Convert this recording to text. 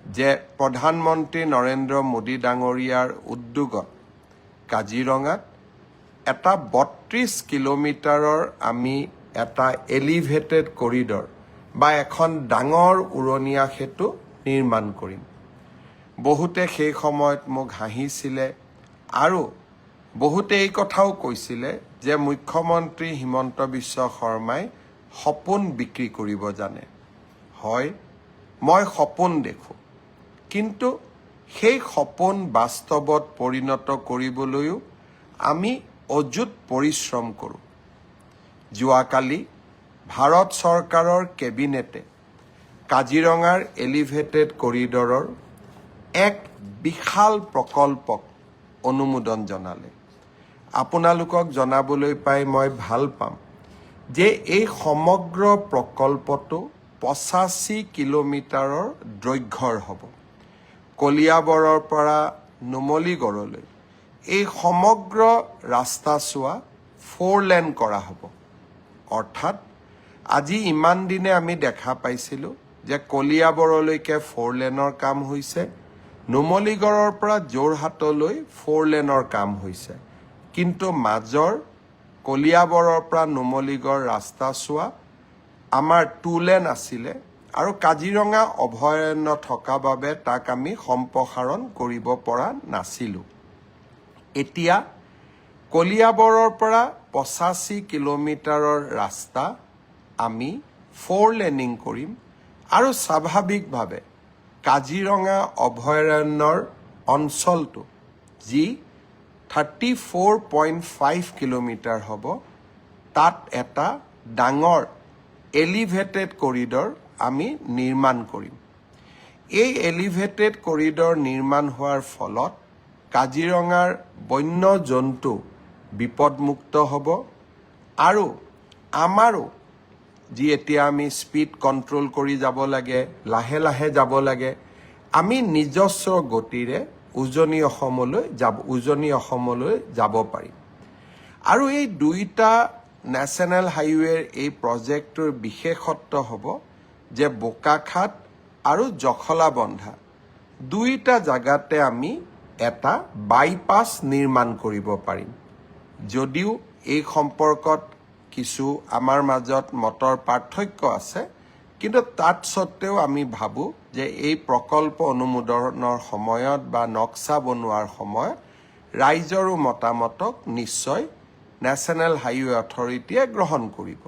যে প্ৰধানমন্ত্ৰী নৰেন্দ্ৰ মোদী ডাঙৰীয়াৰ উদ্যোগত কাজিৰঙাত এটা ৩২ কিলোমিটাৰৰ আমি এটা এলিভেটেড কৰিডৰ বা এখন ডাঙৰ উৰণীয়া সেতু নিৰ্মাণ কৰিম। বহুতে সেই সময়ত মোক হাঁহিছিলে আৰু বহুতে এই কথাও কৈছিলে যে মুখ্যমন্ত্ৰী হিমন্ত বিশ্ব শৰ্মাই সপোন বিক্ৰী কৰিব জানে। হয়, মই সপোন দেখোঁ, কিন্তু সেই সপোন বাস্তৱত পৰিণত কৰিবলৈও আমি অযুত পৰিশ্ৰম কৰোঁ। যোৱাকালি ভাৰত চৰকাৰৰ কেবিনেটে কাজিৰঙাৰ এলিভেটেড কৰিডৰৰ এক বিশাল প্ৰকল্পক অনুমোদন জনালে। আপোনালোকক জনাবলৈ পাই মই ভাল পাম যে এই সমগ্ৰ প্ৰকল্পটো ৮৫ কিলোমিটাৰৰ দৈৰ্ঘ্যৰ হ'ব। কলিয়াবৰৰ পৰা নুমলীগড়লৈ এই সমগ্ৰ ৰাস্তাচোৱা 4 লেন কৰা হ'ব। অৰ্থাৎ আজি ইমান দিনে আমি দেখা পাইছিলোঁ যে কলিয়াবৰলৈকে 4 লেনৰ কাম হৈছে, নুমলীগড়ৰ পৰা যোৰহাটলৈ 4 লেনৰ কাম হৈছে, কিন্তু মাজৰ কলিয়াবৰৰ পৰা নুমলীগড় ৰাস্তাচোৱা আমাৰ 2 লেন আছিলে আৰু কাজিৰঙা অভয়াৰণ্য থকা বাবে তাক আমি সম্প্ৰসাৰণ কৰিব পৰা নাছিলোঁ। এতিয়া কলিয়াবৰৰ পৰা ৮৫ কিলোমিটাৰৰ ৰাস্তা আমি 4 লেনিং কৰিম আৰু স্বাভাৱিকভাৱে কাজিৰঙা অভয়াৰণ্যৰ অঞ্চলটো যি 34.5 কিলোমিটাৰ হ'ব, তাত এটা ডাঙৰ এলিভেটেড কৰিডৰ আমি নিৰ্মাণ কৰিম। এই এলিভেটেড কৰিডৰ নিৰ্মাণ হোৱাৰ ফলত কাজিৰঙাৰ বন্য জন্তু বিপদমুক্ত হ'ব আৰু আমাৰো যি এতিয়া আমি স্পীড কণ্ট্ৰল কৰি যাব লাগে, লাহে লাহে যাব লাগে, আমি নিজস্ব গতিৰে উজনি অসমলৈ যাব পাৰিম। আৰু এই দুইটা নেশ্যনেল হাইৱেৰ এই প্ৰজেক্টটোৰ বিশেষত্ব হ'ব যে বোকাখাট আৰু জখলাবন্ধা দুইটা জাগাতে আমি এটা বাইপাছ নিৰ্মাণ কৰিব পাৰিম। যদিও এই সম্পৰ্কত কিছু আমাৰ মাজত মতৰ পাৰ্থক্য আছে, কিন্তু তাত সত্ত্বেও আমি ভাবোঁ যে এই প্ৰকল্প অনুমোদনৰ সময়ত বা নক্সা বনোৱাৰ সময়ত ৰাইজৰো মতামতক নিশ্চয় নেশ্যনেল হাইৱে অথৰিটিয়ে গ্ৰহণ কৰিব।